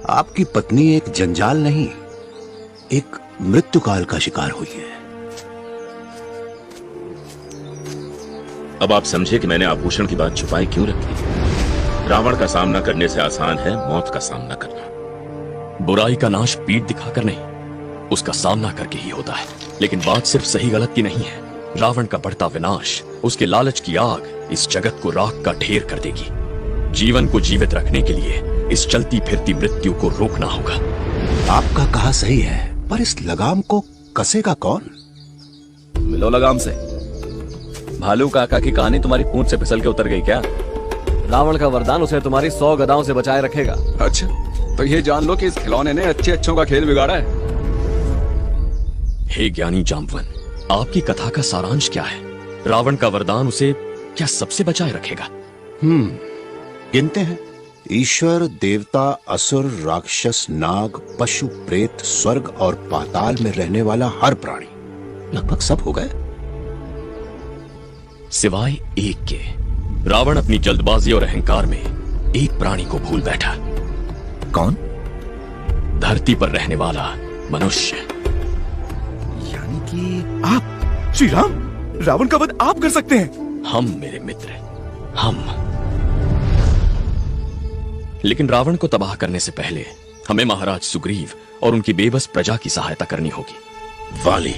आपकी पत्नी एक जंजाल नहीं, एक मृत्युकाल का शिकार हुई है। अब आप समझे कि मैंने आभूषण की बात छुपाई क्यों रखी। रावण का सामना करने से आसान है मौत का सामना करना। बुराई का नाश पीठ दिखाकर नहीं, उसका सामना करके ही होता है। लेकिन बात सिर्फ सही गलत की नहीं है। रावण का बढ़ता विनाश, उसके लालच की आग इस जगत को राख का ढेर कर देगी। जीवन को जीवित रखने के लिए इस चलती फिरती मृत्यु को रोकना होगा। आपका कहा सही है, पर इस लगाम को कसेगा कौन? मिलो लगाम से। भालू काका की कहानी तुम्हारी पूंछ से फिसल के उतर गई क्या? रावण का वरदान उसे तुम्हारी 100 गदाओं से बचाए रखेगा। अच्छा, तो ये जान लो कि इस खिलौने ने अच्छे अच्छों का खेल बिगाड़ा है। हे ज्ञानी जाम्बवन, आपकी कथा का सारांश क्या है? रावण का वरदान उसे क्या सबसे बचाए रखेगा? गिनते हैं। ईश्वर, देवता, असुर, राक्षस, नाग, पशु, प्रेत, स्वर्ग और पाताल में रहने वाला हर प्राणी, लगभग सब हो गए सिवाय एक के। रावण अपनी जल्दबाजी और अहंकार में एक प्राणी को भूल बैठा। कौन? धरती पर रहने वाला मनुष्य। यानी कि आप श्री राम, रावण का वध आप कर सकते हैं? हम मेरे मित्र, हम। लेकिन रावण को तबाह करने से पहले हमें महाराज सुग्रीव और उनकी बेबस प्रजा की सहायता करनी होगी। वाली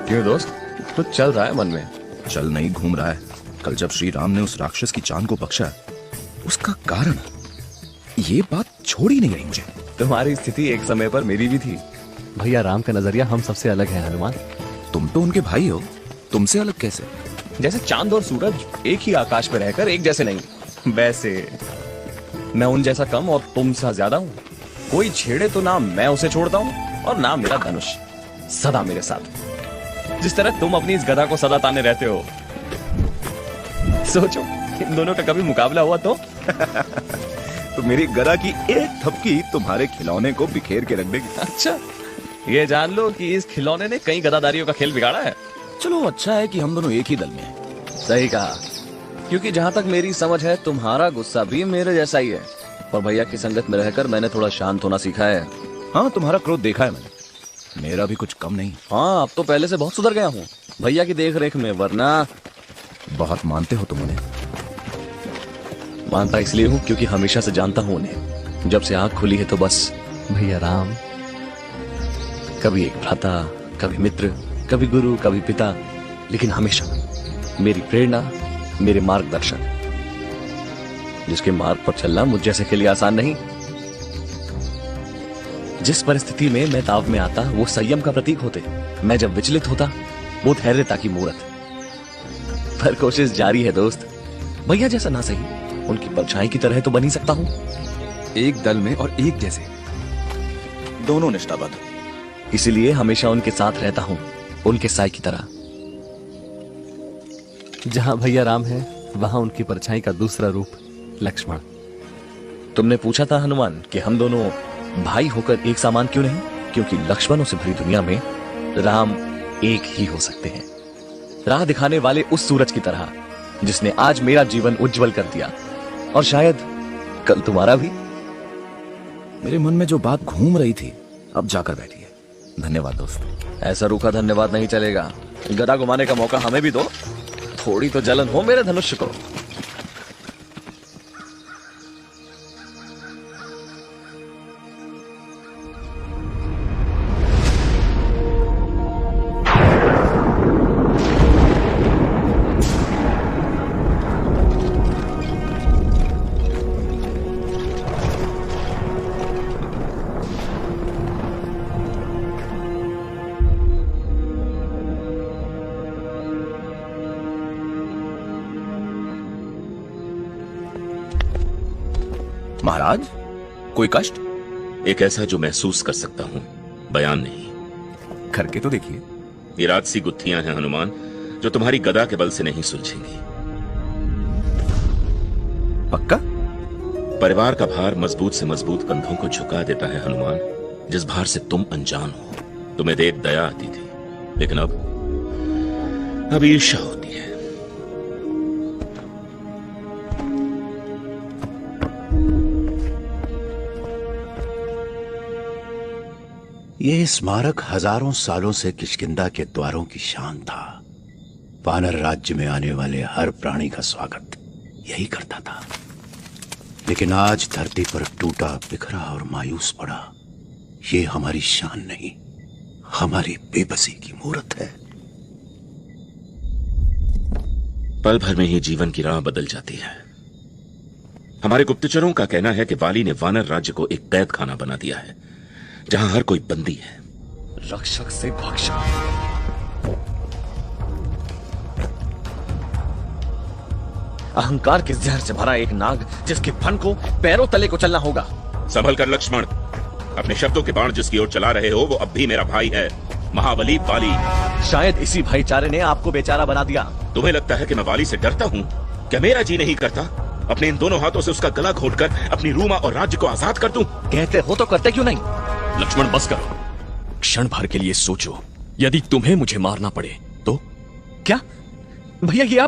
क्यों दोस्त, कुछ चल रहा है मन में? चल नहीं, घूम रहा है। कल जब श्री राम ने उस राक्षस की जान को बख्शा, उसका कारण ये बात छोड़ ही नहीं रही मुझे। तुम्हारी स्थिति एक समय पर मेरी भी थी। भैया राम का नजरिया हम सबसे अलग है हनुमान। तुम तो उनके भाई हो, तुमसे अलग कैसे? जैसे चांद और सूरज एक ही आकाश में रहकर एक जैसे नहीं, वैसे मैं उन जैसा कम और तुम सा ज्यादा हूँ। कोई छेड़े तो ना मैं उसे छोड़ता हूँ और ना मेरा धनुष सदा मेरे साथ। जिस तरह तुम अपनी इस गदा को सदा ताने रहते हो, सोचो इन दोनों का कभी मुकाबला हुआ तो तो मेरी गदा की एक थपकी तुम्हारे खिलौने को बिखेर के रख देगी। अच्छा, ये जान लो कि इस खिलौने ने कई गदादारियों का खेल बिगाड़ा है। चलो अच्छा है कि हम दोनों एक ही दल में हैं। सही कहा, क्योंकि जहाँ तक मेरी समझ है तुम्हारा गुस्सा भी मेरे जैसा ही है। पर भैया की संगत में रहकर मैंने थोड़ा शांत होना सीखा है। हाँ, तुम्हारा क्रोध देखा है मैंने, मेरा भी कुछ कम नहीं। हाँ, अब तो पहले से बहुत सुधर गया हूँ भैया की देख रेख में, वरना। बहुत मानते हो तुम उन्हें? मानता इसलिए हूँ क्योंकि हमेशा से जानता हूँ उन्हें। जब से आंख खुली है तो बस भैया राम, कभी एक भ्राता, कभी मित्र, कभी गुरु, कभी पिता, लेकिन हमेशा मेरी प्रेरणा, मेरे मार्गदर्शक, जिसके मार्ग पर चलना मुझ जैसे के लिए आसान नहीं। जिस परिस्थिति में मैं ताव में आता वो संयम का प्रतीक होते, मैं जब विचलित होता वो धैर्यता की मूर्त। पर कोशिश जारी है दोस्त, भैया जैसा ना सही उनकी परछाई की तरह तो बन ही सकता हूँ। एक दल में और एक जैसे, दोनों निष्ठाबद्ध, इसीलिए हमेशा उनके साथ रहता हूँ, उनके साय की तरह। जहाँ भैया राम है वहाँ उनकी परछाई का दूसरा रूप लक्ष्मण। तुमने पूछा था हनुमान कि हम दोनों भाई होकर एक समान क्यों नहीं? क्योंकि लक्ष्मणों से भरी दुनिया में राम एक ही हो सकते हैं, राह दिखाने वाले उस सूरज की तरह जिसने आज मेरा जीवन उज्जवल कर दिया और शायद कल तुम्हारा भी। मेरे मन में जो बात घूम रही थी अब जाकर बैठी है। धन्यवाद दोस्त। ऐसा रूखा धन्यवाद नहीं चलेगा, गदा घुमाने का मौका हमें भी दो। थोड़ी तो जलन हो मेरे धनुष को। महाराज, कोई कष्ट? एक ऐसा जो महसूस कर सकता हूं, बयान नहीं। करके तो देखिए। ये राजसी गुत्थियां हैं हनुमान, जो तुम्हारी गदा के बल से नहीं सुलझेंगी। पक्का? परिवार का भार मजबूत से मजबूत कंधों को झुका देता है हनुमान, जिस भार से तुम अनजान हो। तुम्हें देख दया आती थी, लेकिन अब ईर्ष्या होती है। यह स्मारक हजारों सालों से किष्किंधा के द्वारों की शान था। वानर राज्य में आने वाले हर प्राणी का स्वागत यही करता था। लेकिन आज धरती पर टूटा बिखरा और मायूस पड़ा, ये हमारी शान नहीं, हमारी बेबसी की मूरत है। पल भर में ही जीवन की राह बदल जाती है। हमारे गुप्तचरों का कहना है कि वाली ने वानर राज्य को एक कैद खाना बना दिया है, जहां हर कोई बंदी है। रक्षक से भक्षक। अहंकार के जहर से भरा एक नाग, जिसके फन को पैरों तले को चलना होगा। संभल कर लक्ष्मण, अपने शब्दों के बाण जिसकी ओर चला रहे हो वो अब भी मेरा भाई है, महाबली वाली। शायद इसी भाईचारे ने आपको बेचारा बना दिया। तुम्हें लगता है कि मैं वाली से डरता हूँ? क्या मेरा जी नहीं करता अपने इन दोनों हाथों से उसका गला घोटकर अपनी रूमा और राज्य को आजाद कर दूं? कहते हो तो करते क्यों नहीं? लक्ष्मण बस करो। क्षण भर के लिए सोचो, यदि तुम्हें मुझे मारना पड़े तो? क्या भैया, ये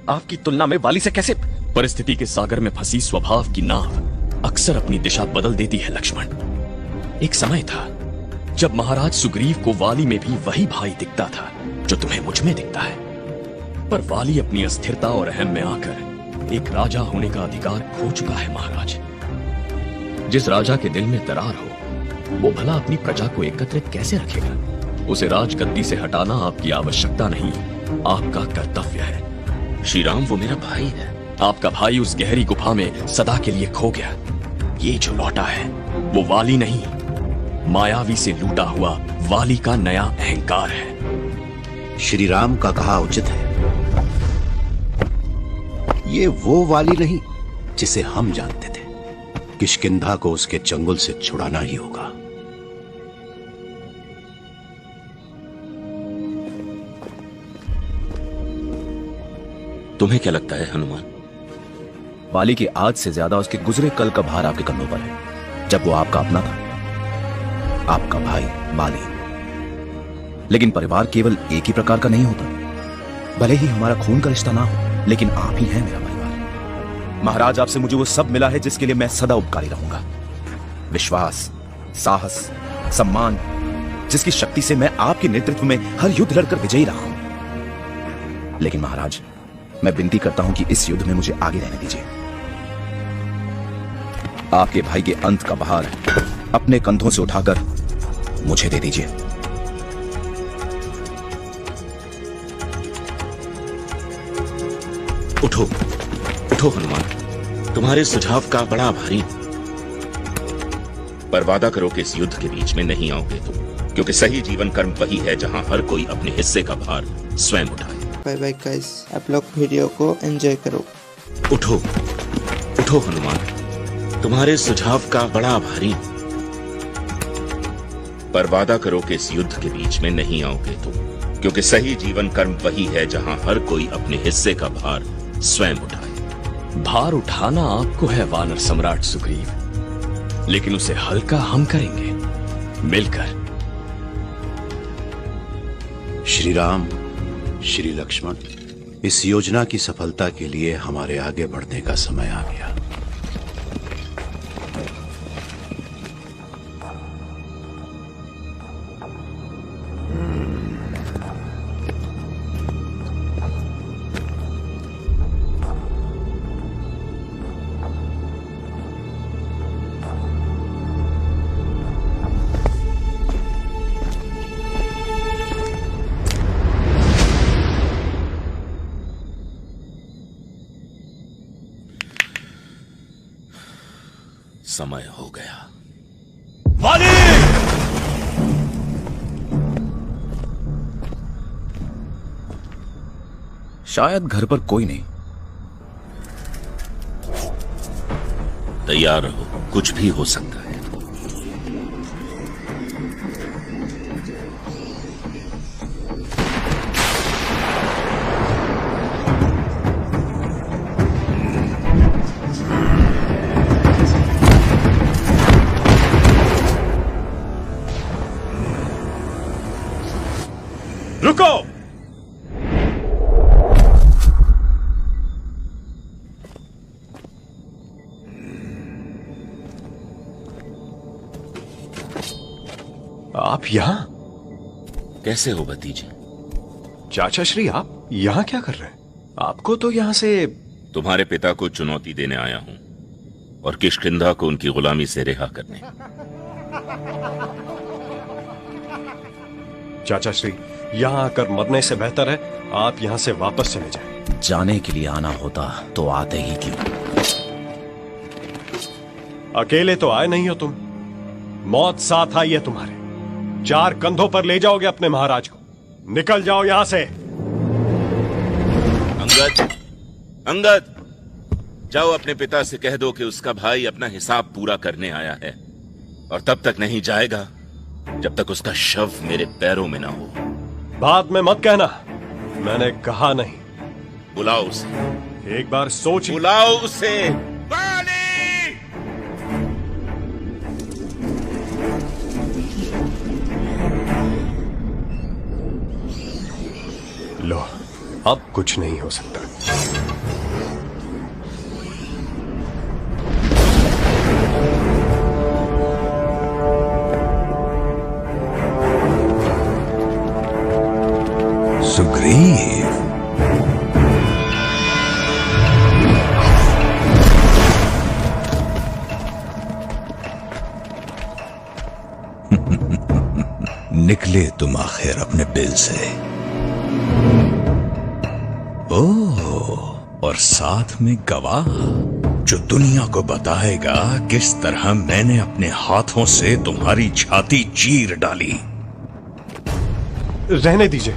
आपकी तुलना में वाली से कैसे? परिस्थिति के सागर में फंसी स्वभाव की नाव अक्सर अपनी दिशा बदल देती है लक्ष्मण। एक समय था जब महाराज सुग्रीव को वाली में भी वही भाई दिखता था जो तुम्हें मुझ में दिखता है। पर वाली अपनी अस्थिरता और अहम में आकर एक राजा होने का अधिकार खो चुका है महाराज। जिस राजा के दिल में दरार हो, वो भला अपनी प्रजा को एकत्रित कैसे रखेगा? उसे राजगद्दी से हटाना आपकी आवश्यकता नहीं, आपका कर्तव्य है। श्री राम, वो मेरा भाई है। आपका भाई उस गहरी गुफा में सदा के लिए खो गया। ये जो लौटा है वो वाली नहीं, मायावी से लूटा हुआ वाली का नया अहंकार है। श्री राम का कहा उचित है। ये वो वाली नहीं जिसे हम जानते थे। किष्किंधा को उसके चंगुल से छुड़ाना ही होगा। तुम्हें क्या लगता है हनुमान? वाली की आज से ज्यादा उसके गुजरे कल का भार आपके कंधों पर है, जब वो आपका अपना था, आपका भाई वाली। लेकिन परिवार केवल एक ही प्रकार का नहीं होता। भले ही हमारा खून का रिश्ता ना हो, लेकिन आप ही हैं मेरा परिवार। महाराज, आपसे मुझे वो सब मिला है जिसके लिए मैं सदा उपकारी रहूंगा। विश्वास, साहस, सम्मान, जिसकी शक्ति से मैं आपके नेतृत्व में हर युद्ध लड़कर विजयी रहा हूं। लेकिन महाराज, मैं विनती करता हूं कि इस युद्ध में मुझे आगे रहने दीजिए। आपके भाई के अंत का भार अपने कंधों से उठाकर मुझे दे दीजिए। उठो, उठो हनुमान, तुम्हारे सुझाव का बड़ा भारी। पर वादा करो कि इस युद्ध के बीच में नहीं आओगे तुम, क्योंकि सही जीवन कर्म वही है जहां हर कोई अपने हिस्से का भार स्वयं उठाए। बाय बाय गाइस, आप लोग वीडियो को एंजॉय करो। उठो, उठो हनुमान, तुम्हारे सुझाव का बड़ा भारी। पर वादा करो कि इस युद्ध के बीच में नहीं आओगे तुम, क्योंकि सही जीवन कर्म वही है जहां हर कोई अपने हिस्से का भार स्वयं उठाए। भार उठाना आपको है वानर सम्राट सुग्रीव, लेकिन उसे हल्का हम करेंगे मिलकर। श्री राम, श्री लक्ष्मण, इस योजना की सफलता के लिए हमारे आगे बढ़ने का समय आ गया। समय हो गया। वाली! शायद घर पर कोई नहीं। तैयार रहो, कुछ भी हो सकता है। रुको! आप यहां? कैसे हो भतीजे? चाचा श्री, आप यहां क्या कर रहे हैं? आपको तो यहां से... तुम्हारे पिता को चुनौती देने आया हूं और किष्किंधा को उनकी गुलामी से रिहा करने। चाचा श्री, यहां आकर मरने से बेहतर है आप यहां से वापस चले जाएं। जाने के लिए आना होता तो आते ही क्यों? अकेले तो आए नहीं हो तुम, मौत साथ आई है तुम्हारे। 4 कंधों पर ले जाओगे अपने महाराज को। निकल जाओ यहां से। अंगद, अंगद, जाओ अपने पिता से कह दो कि उसका भाई अपना हिसाब पूरा करने आया है और तब तक नहीं जाएगा जब तक उसका शव मेरे पैरों में ना हो। बाद में मत कहना, मैंने कहा नहीं। बुलाओ उसे। एक बार सोच। बुलाओ उसे। लो, अब कुछ नहीं हो सकता। सुग्रीव, निकले तुम आखिर अपने बिल से। ओह, और साथ में गवाह जो दुनिया को बताएगा किस तरह मैंने अपने हाथों से तुम्हारी छाती चीर डाली। रहने दीजिए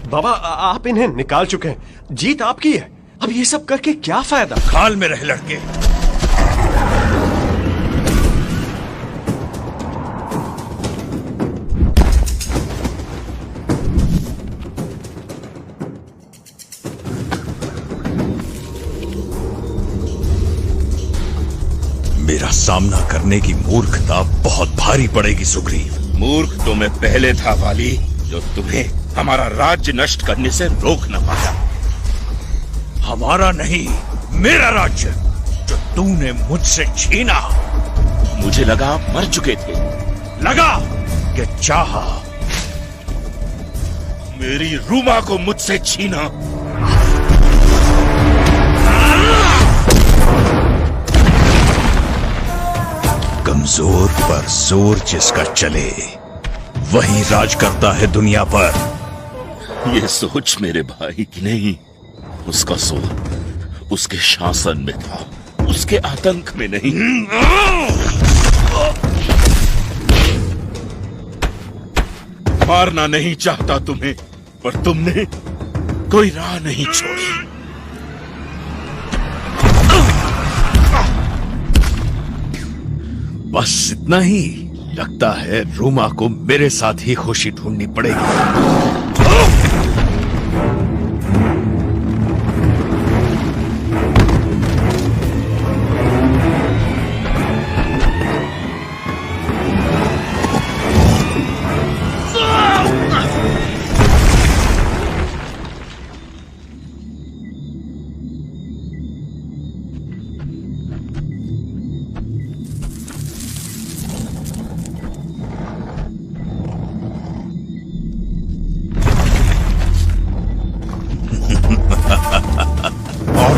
बाबा, आप इन्हें निकाल चुके हैं, जीत आपकी है। अब ये सब करके क्या फायदा? खाल में रहे लड़के। मेरा सामना करने की मूर्खता बहुत भारी पड़ेगी सुग्रीव। मूर्ख तो मैं पहले था वाली, जो तुम्हें हमारा राज्य नष्ट करने से रोक न पाया। हमारा नहीं, मेरा राज्य जो तूने मुझसे छीना। मुझे लगा आप मर चुके थे। लगा कि चाहा। मेरी रूमा को मुझसे छीना। कमजोर पर जोर जिसका चले वही राज करता है दुनिया पर। ये सोच मेरे भाई की नहीं, उसका सोच उसके शासन में था, उसके आतंक में नहीं। मारना नहीं चाहता तुम्हें, पर तुमने कोई राह नहीं छोड़ी। बस इतना ही। लगता है रूमा को मेरे साथ ही खुशी ढूंढनी पड़ेगी।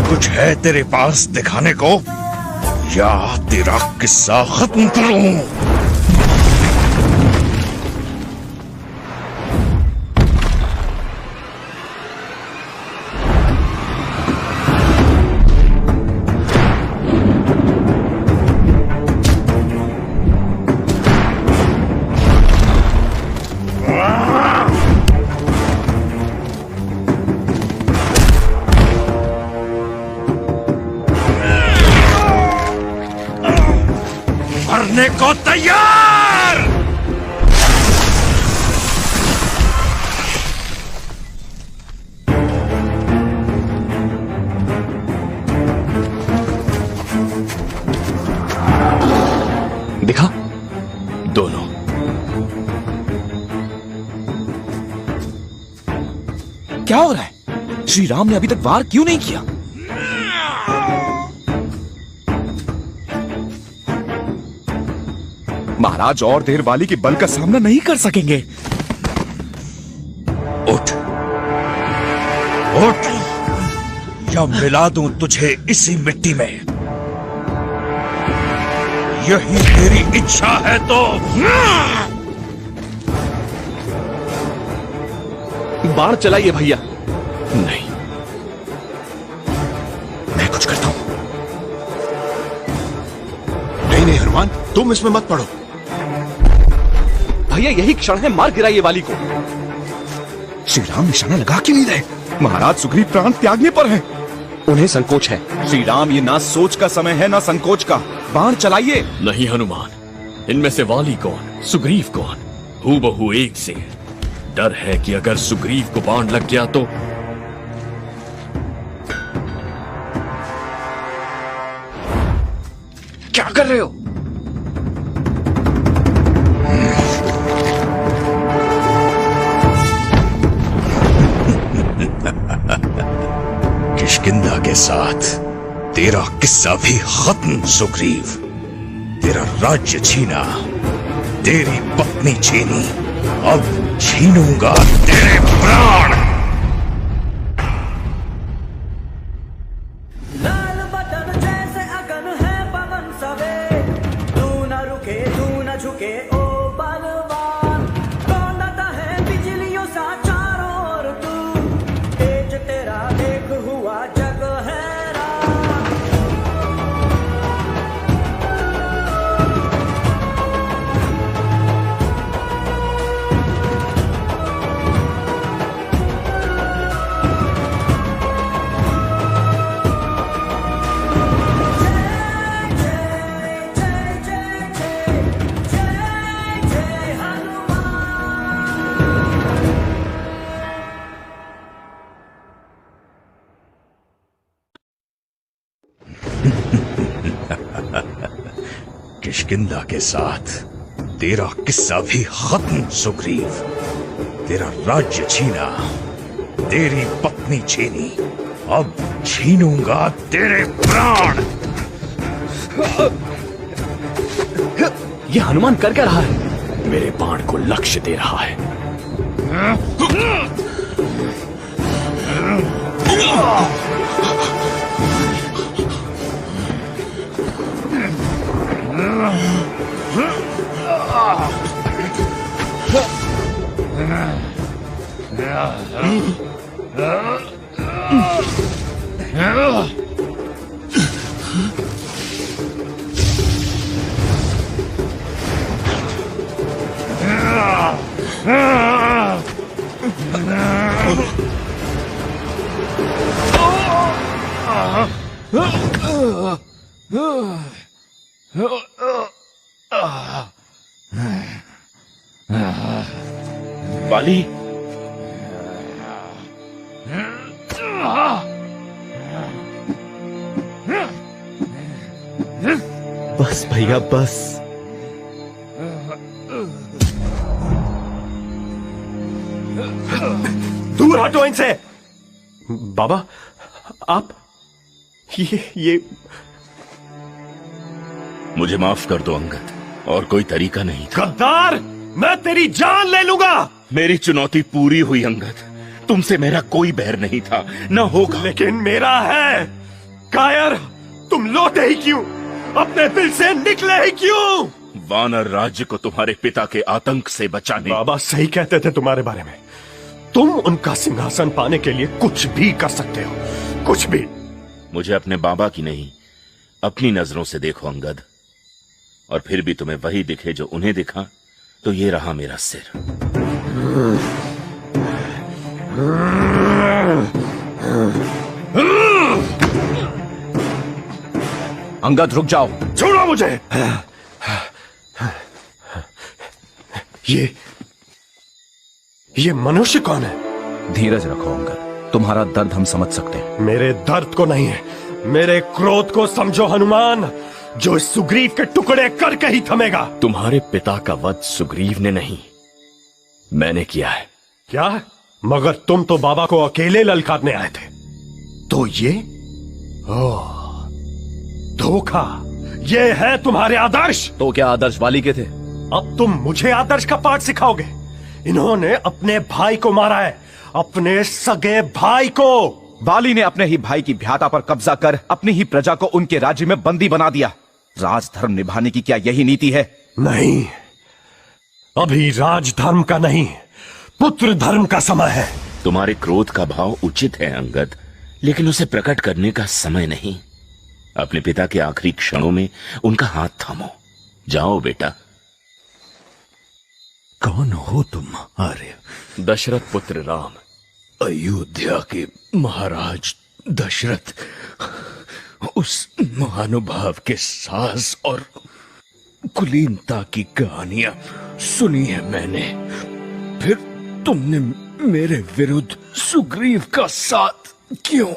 कुछ है तेरे पास दिखाने को, या तेरा किस्सा खत्म करूं? मरने को तैयार। दिखा दोनों। क्या हो रहा है? श्री राम ने अभी तक वार क्यों नहीं किया? महाराज और देर वाली के बल का सामना नहीं कर सकेंगे। उठ उठ, या मिला दूं तुझे इसी मिट्टी में। यही तेरी इच्छा है तो। बाण चलाइए भैया। नहीं, मैं कुछ करता हूं। नहीं नहीं हनुमान, तुम इसमें मत पड़ो। भैया यही क्षण है, मार गिराइए वाली को। श्री राम निशाना लगा क्यों नहीं रहे? महाराज सुग्रीव प्राण त्यागने पर हैं। उन्हें संकोच है। श्री राम, ये ना सोच का समय है ना संकोच का। बाण चलाइए। नहीं हनुमान, इनमें से वाली कौन, सुग्रीव कौन, हूबहू एक से। डर है कि अगर सुग्रीव को बाण लग गया तो। क्या कर रहे हो? किष्किंधा के साथ तेरा किस्सा भी खत्म सुग्रीव। तेरा राज्य छीना, तेरी पत्नी छीनी, अब छीनूंगा तेरे प्राण। लाल बटन जैसे अगन है पवन सवे, तू न रुके तू न झुके ओ बलवान। दौड़ता है बिजलियों सा चारों ओर तू, तेज तेरा देख हुआ जग हैरान। किष्किंधा के साथ तेरा किस्सा भी खत्म सुग्रीव। तेरा राज्य छीना, तेरी पत्नी छीनी, अब छीनूंगा तेरे प्राण। यह हनुमान कर क्या रहा है? मेरे बाण को लक्ष्य दे रहा है। वाली, बस भैया बस। दूर हटो इनसे। बाबा आप ये मुझे माफ कर दो अंगद, और कोई तरीका नहीं था। गद्दार, मैं तेरी जान ले लूंगा। मेरी चुनौती पूरी हुई अंगद। तुमसे मेरा कोई बैर नहीं था, न होगा। लेकिन मेरा है। कायर, तुम लौटे ही क्यों? अपने दिल से निकले ही क्यों? वानर राज्य को तुम्हारे पिता के आतंक से बचाने। बाबा सही कहते थे तुम्हारे बारे में। तुम उनका सिंहासन पाने के लिए कुछ भी कर सकते हो, कुछ भी। मुझे अपने बाबा की नहीं, अपनी नजरों से देखो अंगद, और फिर भी तुम्हें वही दिखे जो उन्हें दिखा, तो ये रहा मेरा सिर। अंगद रुक जाओ। छोड़ो मुझे। ये मनुष्य कौन है? धीरज रखो अंगद, तुम्हारा दर्द हम समझ सकते हैं। मेरे दर्द को नहीं है, मेरे क्रोध को समझो हनुमान, जो इस सुग्रीव के टुकड़े करके ही थमेगा। तुम्हारे पिता का वध सुग्रीव ने नहीं, मैंने किया है। क्या? मगर तुम तो बाबा को अकेले ललकारने आए थे। तो ये धोखा, ये है तुम्हारे आदर्श। तो क्या आदर्श वाली के थे? अब तुम मुझे आदर्श का पाठ सिखाओगे? इन्होंने अपने भाई को मारा है, अपने सगे भाई को। बाली ने अपने ही भाई की भ्याता पर कब्जा कर अपनी ही प्रजा को उनके राज्य में बंदी बना दिया। राजधर्म निभाने की क्या यही नीति है? नहीं, अभी राजधर्म का नहीं, पुत्र धर्म का समय है। तुम्हारे क्रोध का भाव उचित है अंगद, लेकिन उसे प्रकट करने का समय नहीं। अपने पिता के आखिरी क्षणों में उनका हाथ थामो। जाओ बेटा। कौन हो तुम आर्य? दशरथ पुत्र राम। अयोध्या के महाराज दशरथ, उस महानुभाव के साहस और कुलीनता की कहानियां सुनी है मैंने। फिर तुमने मेरे विरुद्ध सुग्रीव का साथ क्यों?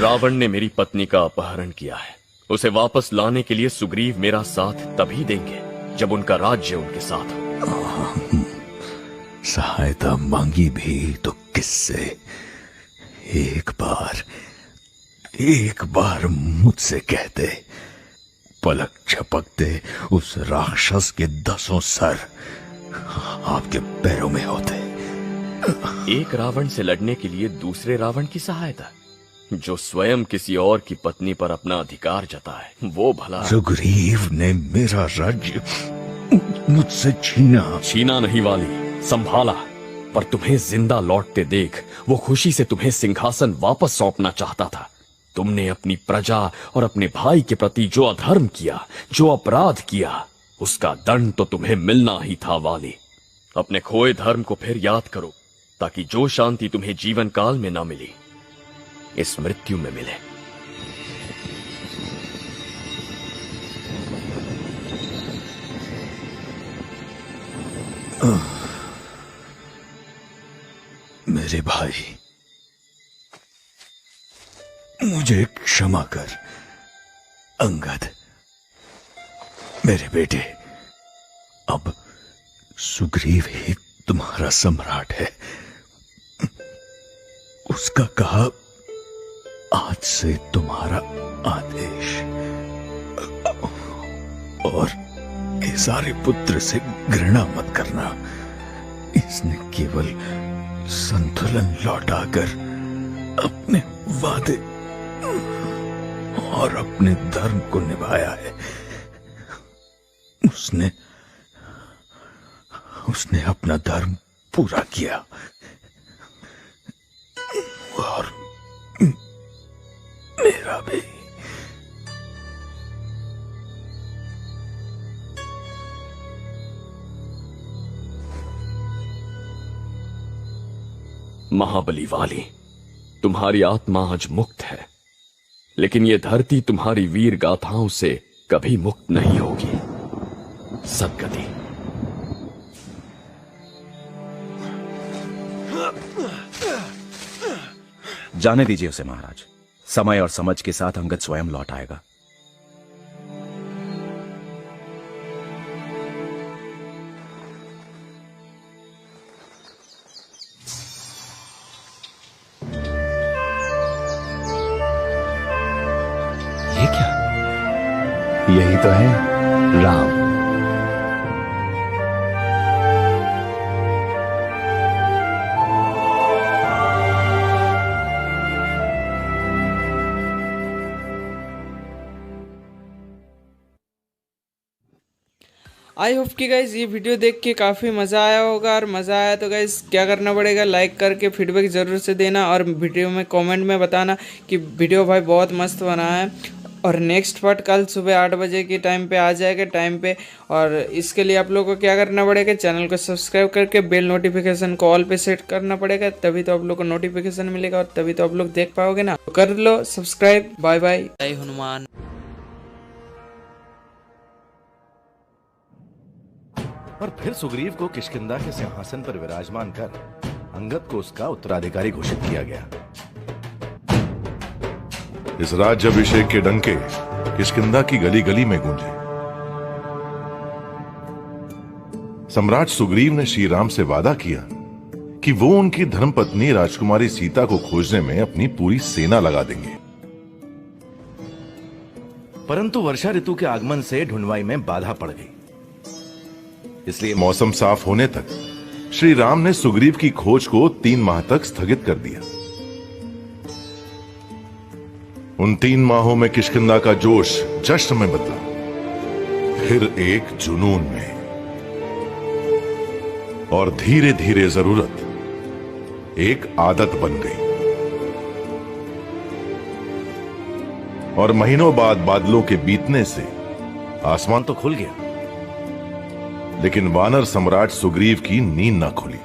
रावण ने मेरी पत्नी का अपहरण किया है। उसे वापस लाने के लिए सुग्रीव मेरा साथ तभी देंगे जब उनका राज्य उनके साथ हो। सहायता मांगी भी तो किससे? एक बार मुझसे कहते, पलक झपकते उस राक्षस के 10 सर आपके पैरों में होते। एक रावण से लड़ने के लिए दूसरे रावण की सहायता, जो स्वयं किसी और की पत्नी पर अपना अधिकार जताए, वो भला? सुग्रीव ने मेरा राज्य मुझसे छीना नहीं वाली, संभाला। पर तुम्हें जिंदा लौटते देख वो खुशी से तुम्हें सिंहासन वापस सौंपना चाहता था। तुमने अपनी प्रजा और अपने भाई के प्रति जो अधर्म किया, जो अपराध किया, उसका दंड तो तुम्हें मिलना ही था वाली। अपने खोए धर्म को फिर याद करो, ताकि जो शांति तुम्हें जीवन काल में ना मिली, इस मृत्यु में मिले। मेरे भाई, मुझे क्षमा कर। अंगद, मेरे बेटे, अब सुग्रीव ही तुम्हारा सम्राट है। उसका कहा आज से तुम्हारा आदेश। और ये सारे पुत्र से घृणा मत करना। इसने केवल संतुलन लौटाकर अपने वादे और अपने धर्म को निभाया है। उसने अपना धर्म पूरा किया और मेरा भी। महाबली वाली, तुम्हारी आत्मा आज मुक्त है, लेकिन यह धरती तुम्हारी वीर गाथाओं से कभी मुक्त नहीं होगी। सद्गति। जाने दीजिए उसे महाराज। समय और समझ के साथ अंगद स्वयं लौट आएगा। ये क्या? यही तो है राम। आई होप कि गाइज ये वीडियो देख के काफ़ी मज़ा आया होगा। और मज़ा आया तो गाइज क्या करना पड़ेगा, लाइक करके फीडबैक ज़रूर से देना और वीडियो में कमेंट में बताना कि वीडियो भाई बहुत मस्त बना है। और नेक्स्ट पार्ट कल सुबह 8 बजे के टाइम पे आ जाएगा टाइम पे। और इसके लिए आप लोगों को क्या करना पड़ेगा, चैनल को सब्सक्राइब करके बेल नोटिफिकेशन को ऑल पे सेट करना पड़ेगा, तभी तो आप लोग को नोटिफिकेशन मिलेगा और तभी तो आप लोग देख पाओगे ना। तो कर लो सब्सक्राइब। Bye bye. जय हनुमान। और फिर सुग्रीव को किष्किंधा के सिंहासन पर विराजमान कर अंगद को उसका उत्तराधिकारी घोषित किया गया। इस राज्याभिषेक के डंके किष्किंधा की गली गली में गूंजे। सम्राट सुग्रीव ने श्री राम से वादा किया कि वो उनकी धर्मपत्नी राजकुमारी सीता को खोजने में अपनी पूरी सेना लगा देंगे। परंतु वर्षा ऋतु के आगमन से ढूंढवाई में बाधा पड़ गई, इसलिए मौसम साफ होने तक श्री राम ने सुग्रीव की खोज को 3 माह तक स्थगित कर दिया। उन 3 माहों में किष्किंधा का जोश जश्न में बदला, फिर एक जुनून में, और धीरे धीरे जरूरत एक आदत बन गई। और महीनों बाद बादलों के बीतने से आसमान तो खुल गया, लेकिन वानर सम्राट सुग्रीव की नींद न खुली।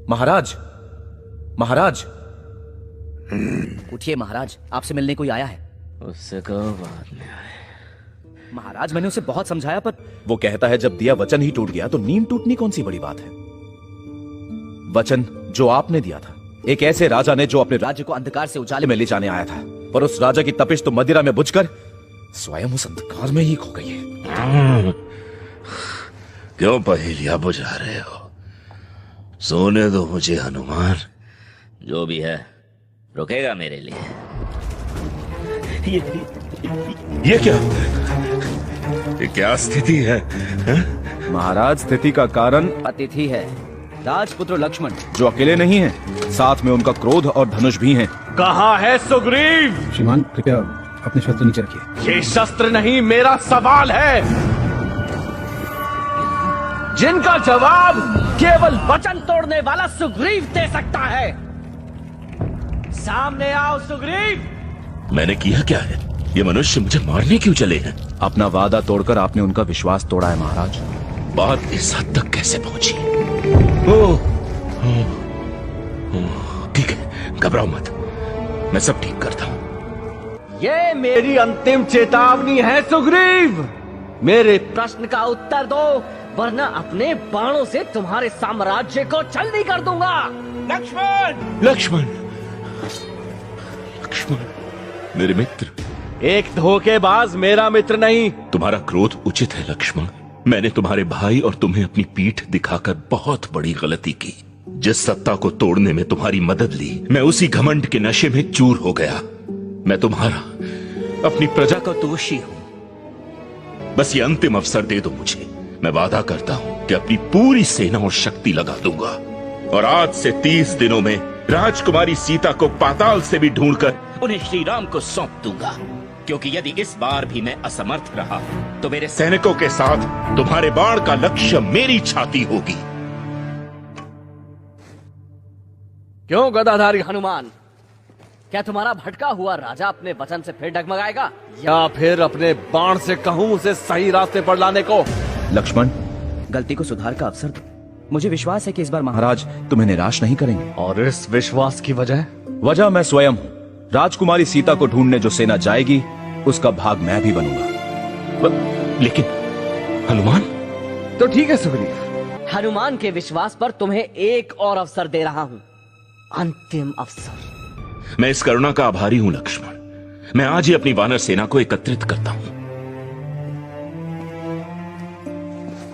महाराज, महाराज। उठिए महाराज, आपसे मिलने कोई आया है। उससे कहो बाद में आए। महाराज मैंने उसे बहुत समझाया पर वो कहता है जब दिया वचन ही टूट गया तो नींद टूटनी कौन सी बड़ी बात है। वचन जो आपने दिया था एक ऐसे राजा ने जो अपने राज्य को अंधकार से उजाले में ले जाने आया था, पर उस राजा की तपिश तो मदिरा में बुझकर स्वयं उस अंधकार में ही खो गई है। क्यों पहेलियां बुझा रहे हो? सोने दो मुझे हनुमान। जो भी है रुकेगा मेरे लिए। ये क्या स्थिति है? महाराज स्थिति का कारण अतिथि है, राजपुत्र लक्ष्मण, जो अकेले नहीं हैं, साथ में उनका क्रोध और धनुष भी हैं। कहाँ है सुग्रीव? श्रीमान कृपया अपने शस्त्र नीचे रखिए। ये शस्त्र नहीं, मेरा सवाल है, जिनका जवाब केवल वचन तोड़ने वाला सुग्रीव दे सकता है। सामने आओ सुग्रीव। मैंने किया क्या है? ये मनुष्य मुझे मारने क्यों चले हैं? अपना वादा तोड़कर आपने उनका विश्वास तोड़ा है महाराज। बात इस हद तक कैसे पहुंची? ठीक है, घबराओ मत, मैं सब ठीक करता हूं। ये मेरी अंतिम चेतावनी है सुग्रीव। मेरे प्रश्न का उत्तर दो, वरना अपने बाणों से तुम्हारे साम्राज्य को छलनी कर दूंगा। लक्ष्मण, लक्ष्मण, लक्ष्मण, मेरे मित्र। एक धोखेबाज मेरा मित्र नहीं। तुम्हारा क्रोध उचित है लक्ष्मण। मैंने तुम्हारे भाई और तुम्हें अपनी पीठ दिखाकर बहुत बड़ी गलती की। जिस सत्ता को तोड़ने में तुम्हारी मदद ली, मैं उसी घमंड के नशे में चूर हो गया। मैं तुम्हारा, अपनी प्रजा का दोषी हूं। बस ये अंतिम अवसर दे दो मुझे। मैं वादा करता हूं कि अपनी पूरी सेना और शक्ति लगा दूंगा, और आज से 30 दिनों में राजकुमारी सीता को पाताल से भी ढूंढकर उन्हें श्री राम को सौंप दूंगा। क्योंकि यदि इस बार भी मैं असमर्थ रहा तो मेरे सैनिकों के साथ तुम्हारे बाण का लक्ष्य मेरी छाती होगी। क्यों गदाधारी हनुमान, क्या तुम्हारा भटका हुआ राजा अपने वचन से फिर डगमगाएगा, या फिर अपने बाण से कहूं उसे सही रास्ते पर लाने को? लक्ष्मण, गलती को सुधार का अवसर दो। मुझे विश्वास है कि इस बार महाराज तुम्हें निराश नहीं करेंगे। और इस विश्वास की वजह मैं स्वयं हूं। राजकुमारी सीता को ढूंढने जो सेना जाएगी उसका भाग मैं भी बनूंगा। लेकिन हनुमान। तो ठीक है सुग्रीव, हनुमान के विश्वास पर तुम्हें एक और अवसर दे रहा हूं, अंतिम अवसर। मैं इस करुणा का आभारी हूं लक्ष्मण। मैं आज ही अपनी वानर सेना को एकत्रित करता हूं।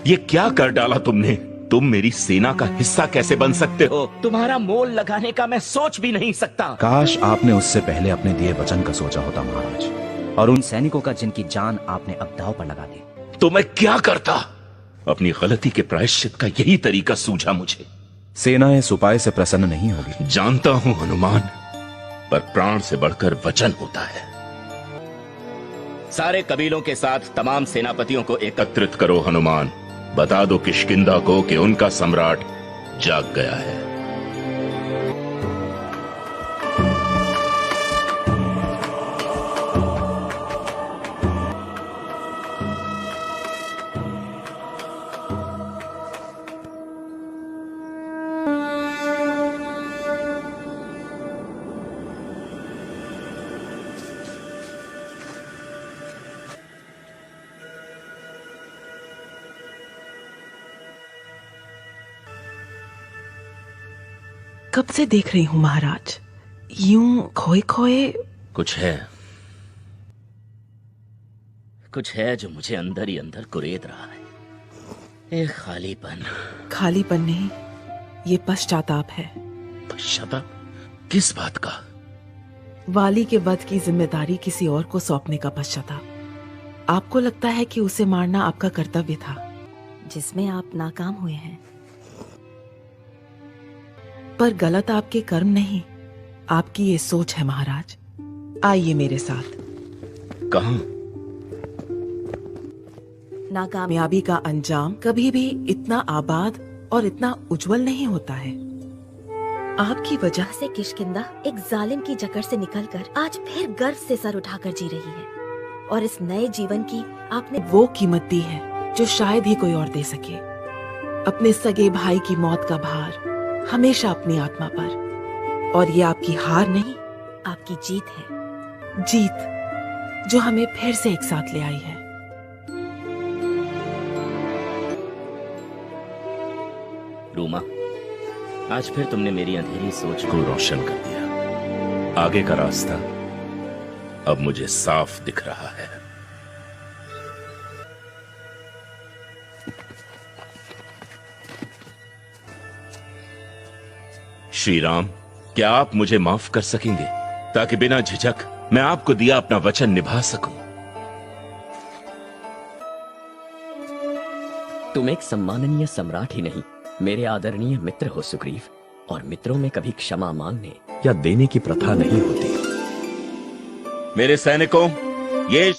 ये क्या कर डाला तुमने? तुम मेरी सेना का हिस्सा कैसे बन सकते हो? तुम्हारा मोल लगाने का मैं सोच भी नहीं सकता। काश आपने उससे पहले अपने दिए वचन का सोचा होता महाराज, और उन सैनिकों का जिनकी जान आपने अब दांव पर लगा दी। तो मैं क्या करता? अपनी गलती के प्रायश्चित का यही तरीका सूझा मुझे। सेना इस उपाय से प्रसन्न नहीं होगी। जानता हूं हनुमान, पर प्राण से बढ़कर वचन होता है। सारे कबीलों के साथ तमाम सेनापतियों को एकत्रित करो हनुमान। बता दो किष्किंधा को कि उनका सम्राट जाग गया है। कब से देख रही हूँ महाराज, यूं खोए खोए। कुछ है जो मुझे अंदर ही अंदर कुरेद रहा है। एक खालीपन। खालीपन नहीं, ये पश्चाताप है। पश्चाताप? किस बात का? वाली के वध की जिम्मेदारी किसी और को सौंपने का पश्चाताप। आपको लगता है कि उसे मारना आपका कर्तव्य था, जिसमें आप नाकाम हुए हैं। पर गलत आपके कर्म नहीं, आपकी ये सोच है महाराज। आइए मेरे साथ। कहां? नाकामयाबी का अंजाम कभी भी इतना आबाद और इतना उज्जवल नहीं होता है। आपकी वजह से किष्किंधा एक जालिम की जकड़ से निकलकर आज फिर गर्व से सर उठाकर जी रही है, और इस नए जीवन की आपने वो कीमत दी है जो शायद ही कोई और दे सके। अपने सगे भाई की मौत का भार हमेशा अपनी आत्मा पर, और ये आपकी हार नहीं, आपकी जीत है। जीत जो हमें फिर से एक साथ ले आई है। रूमा, आज फिर तुमने मेरी अंधेरी सोच को रोशन कर दिया। आगे का रास्ता अब मुझे साफ दिख रहा है। श्री राम, क्या आप मुझे माफ कर सकेंगे ताकि बिना झिझक मैं आपको दिया अपना वचन निभा सकूं? तुम एक सम्माननीय सम्राट ही नहीं, मेरे आदरणीय मित्र हो सुग्रीव, और मित्रों में कभी क्षमा मांगने या देने की प्रथा नहीं होती। मेरे सैनिकों, ये